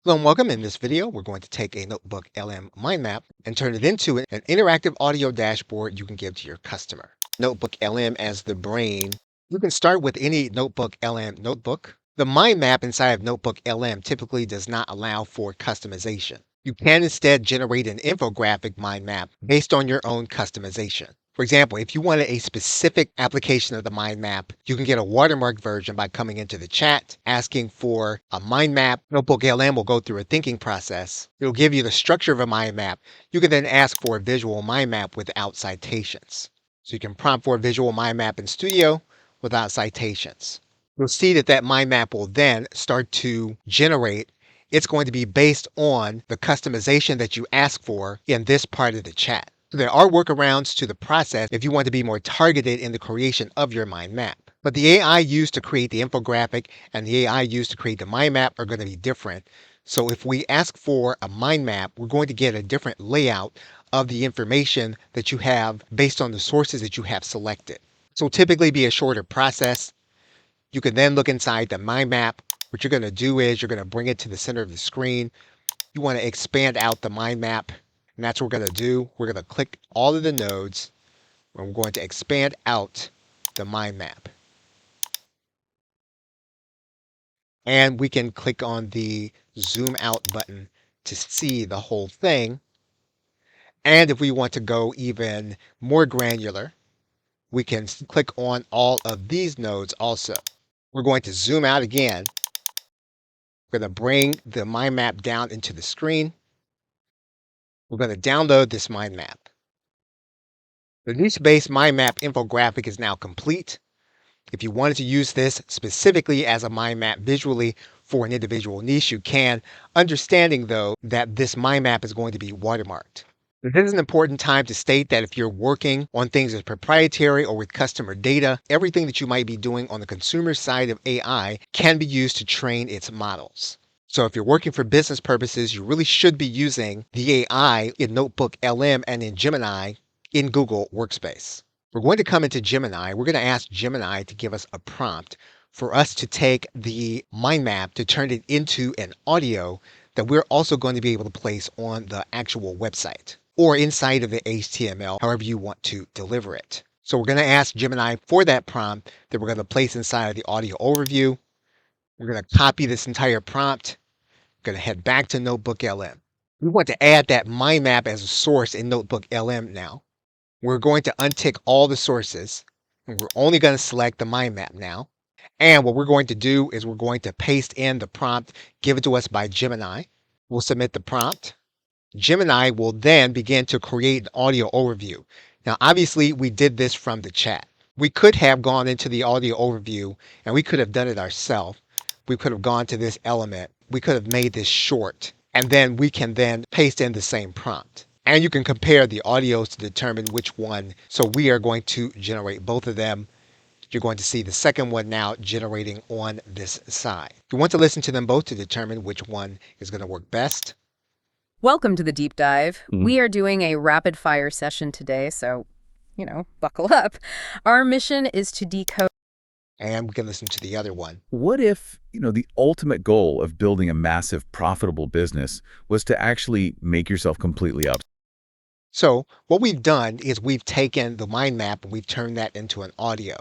Hello and welcome. In this video, we're going to take a NotebookLM mind map and turn it into an interactive audio dashboard you can give to your customer. NotebookLM as the brain. You can start with any NotebookLM notebook. The mind map inside of NotebookLM typically does not allow for customization. You can instead generate an infographic mind map based on your own customization. For example, if you wanted a specific application of the mind map, you can get a watermark version by coming into the chat, asking for a mind map. NotebookLM will go through a thinking process. It'll give you the structure of a mind map. You can then ask for a visual mind map without citations. So you can prompt for a visual mind map in Studio without citations. You'll see that mind map will then start to generate. It's going to be based on the customization that you ask for in this part of the chat. There are workarounds to the process if you want to be more targeted in the creation of your mind map. But the AI used to create the infographic and the AI used to create the mind map are going to be different. So if we ask for a mind map, we're going to get a different layout of the information that you have based on the sources that you have selected. So typically be a shorter process. You can then look inside the mind map. What you're going to do is you're going to bring it to the center of the screen. You want to expand out the mind map. And that's what we're going to do. We're going to click all of the nodes and we're going to expand out the mind map. And we can click on the zoom out button to see the whole thing. And if we want to go even more granular, we can click on all of these nodes also. We're going to zoom out again. We're going to bring the mind map down into the screen. We're going to download this mind map. The niche-based mind map infographic is now complete. If you wanted to use this specifically as a mind map visually for an individual niche, you can, understanding though that this mind map is going to be watermarked. This is an important time to state that if you're working on things as proprietary or with customer data, everything that you might be doing on the consumer side of AI can be used to train its models. So if you're working for business purposes, you really should be using the AI in NotebookLM and in Gemini in Google Workspace. We're going to come into Gemini. We're going to ask Gemini to give us a prompt for us to take the mind map to turn it into an audio that we're also going to be able to place on the actual website or inside of the HTML, however you want to deliver it. So we're going to ask Gemini for that prompt that we're going to place inside of the audio overview. We're going to copy this entire prompt. We're going to head back to NotebookLM. We want to add that mind map as a source in NotebookLM now. We're going to untick all the sources, and we're only going to select the mind map now. And what we're going to do is we're going to paste in the prompt given to us by Gemini. We'll submit the prompt. Gemini will then begin to create an audio overview. Now, obviously, we did this from the chat. We could have gone into the audio overview and we could have done it ourselves. We could have gone to this element. We could have made this short, and then we can then paste in the same prompt. And you can compare the audios to determine which one. So we are going to generate both of them. You're going to see the second one now generating on this side. You want to listen to them both to determine which one is going to work best. Welcome to the deep dive. We are doing a rapid fire session today, so, buckle up. Our mission is to decode. And we can listen to the other one. What if, the ultimate goal of building a massive, profitable business was to actually make yourself completely up? So what we've done is we've taken the mind map and we've turned that into an audio.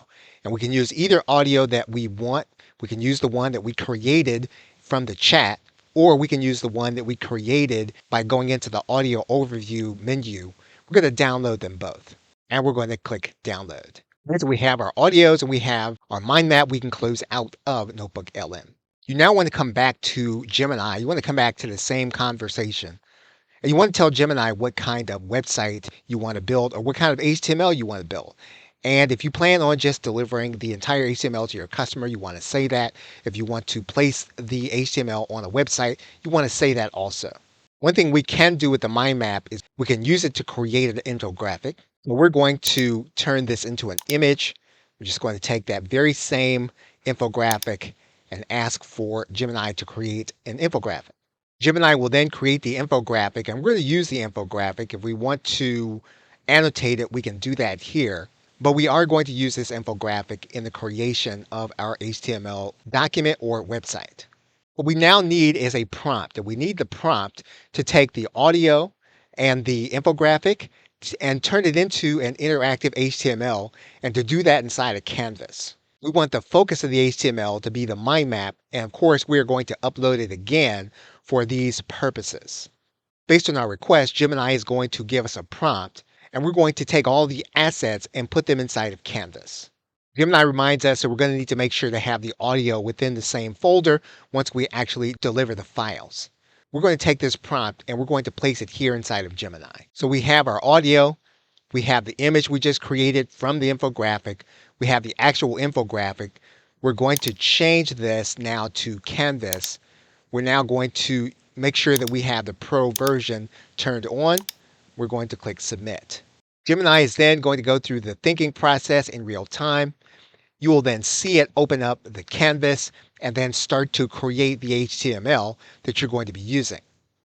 And we can use either audio that we want. We can use the one that we created from the chat, or we can use the one that we created by going into the audio overview menu. We're going to download them both. And we're going to click download. Once we have our audios and we have our mind map, we can close out of NotebookLM. You now want to come back to Gemini. You want to come back to the same conversation. And you want to tell Gemini what kind of website you want to build or what kind of HTML you want to build. And if you plan on just delivering the entire HTML to your customer, you want to say that. If you want to place the HTML on a website, you want to say that also. One thing we can do with the mind map is we can use it to create an infographic. We're going to turn this into an image. We're just going to take that very same infographic and ask for Gemini to create an infographic. Gemini will then create the infographic, and we're going to use the infographic. If we want to annotate it, we can do that here. But we are going to use this infographic in the creation of our HTML document or website. What we now need is a prompt, and we need the prompt to take the audio and the infographic and turn it into an interactive HTML, and to do that inside of Canvas. We want the focus of the HTML to be the mind map, and of course we are going to upload it again for these purposes. Based on our request, Gemini is going to give us a prompt, and we're going to take all the assets and put them inside of Canvas. Gemini reminds us that we're going to need to make sure to have the audio within the same folder once we actually deliver the files. We're going to take this prompt and we're going to place it here inside of Gemini. So we have our audio, we have the image we just created from the infographic, we have the actual infographic. We're going to change this now to Canvas. We're now going to make sure that we have the Pro version turned on. We're going to click Submit. Gemini is then going to go through the thinking process in real time. You will then see it open up the canvas and then start to create the HTML that you're going to be using.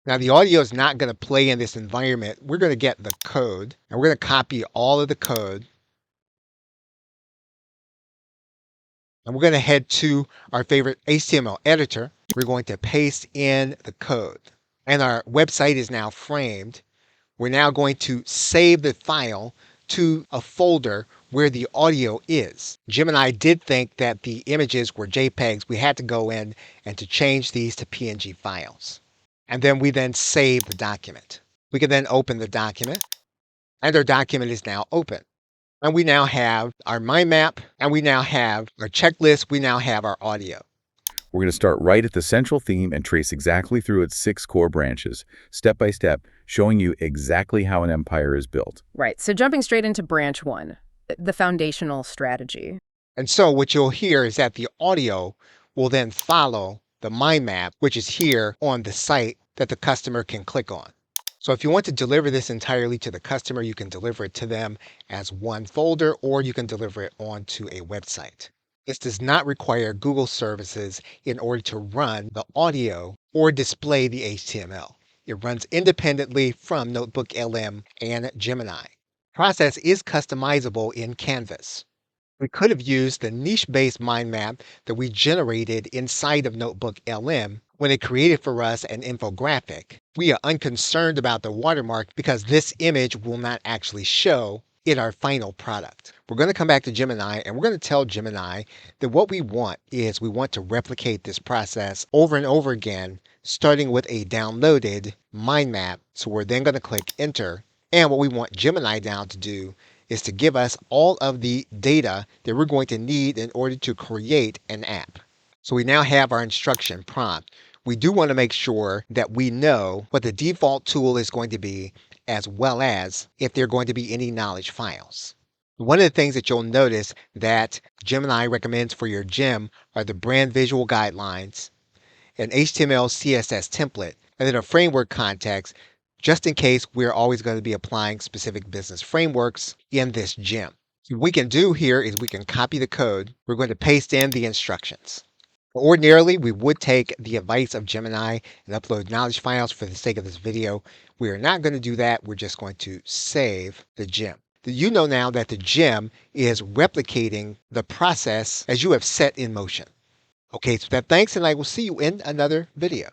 Now the audio is not going to play in this environment. We're going to get the code and we're going to copy all of the code. And we're going to head to our favorite HTML editor. We're going to paste in the code. And our website is now framed. We're now going to save the file to a folder where the audio is. Gemini did think that the images were JPEGs. We had to go in and to change these to PNG files. And then we then save the document. We can then open the document, and our document is now open. And we now have our mind map, and we now have our checklist, we now have our audio. We're going to start right at the central theme and trace exactly through its 6 core branches, step by step, showing you exactly how an empire is built. Right, so jumping straight into branch 1, the foundational strategy. And so what you'll hear is that the audio will then follow the mind map, which is here on the site that the customer can click on. So if you want to deliver this entirely to the customer, you can deliver it to them as one folder, or you can deliver it onto a website. This does not require Google services in order to run the audio or display the HTML. It runs independently from NotebookLM and Gemini. The process is customizable in Canvas. We could have used the niche-based mind map that we generated inside of NotebookLM when it created for us an infographic. We are unconcerned about the watermark because this image will not actually show in our final product. We're going to come back to Gemini and we're going to tell Gemini that what we want is we want to replicate this process over and over again, starting with a downloaded mind map. So we're then going to click Enter. And what we want Gemini now to do is to give us all of the data that we're going to need in order to create an app. So we now have our instruction prompt. We do want to make sure that we know what the default tool is going to be, as well as if there are going to be any knowledge files. One of the things that you'll notice that Gemini recommends for your gem are the brand visual guidelines, an HTML CSS template, and then a framework context, just in case we're always going to be applying specific business frameworks in this gem. What we can do here is we can copy the code. We're going to paste in the instructions. Ordinarily, we would take the advice of Gemini and upload knowledge files for the sake of this video. We are not going to do that. We're just going to save the gem. You know now that the gem is replicating the process as you have set in motion. Okay, so thanks, and I will see you in another video.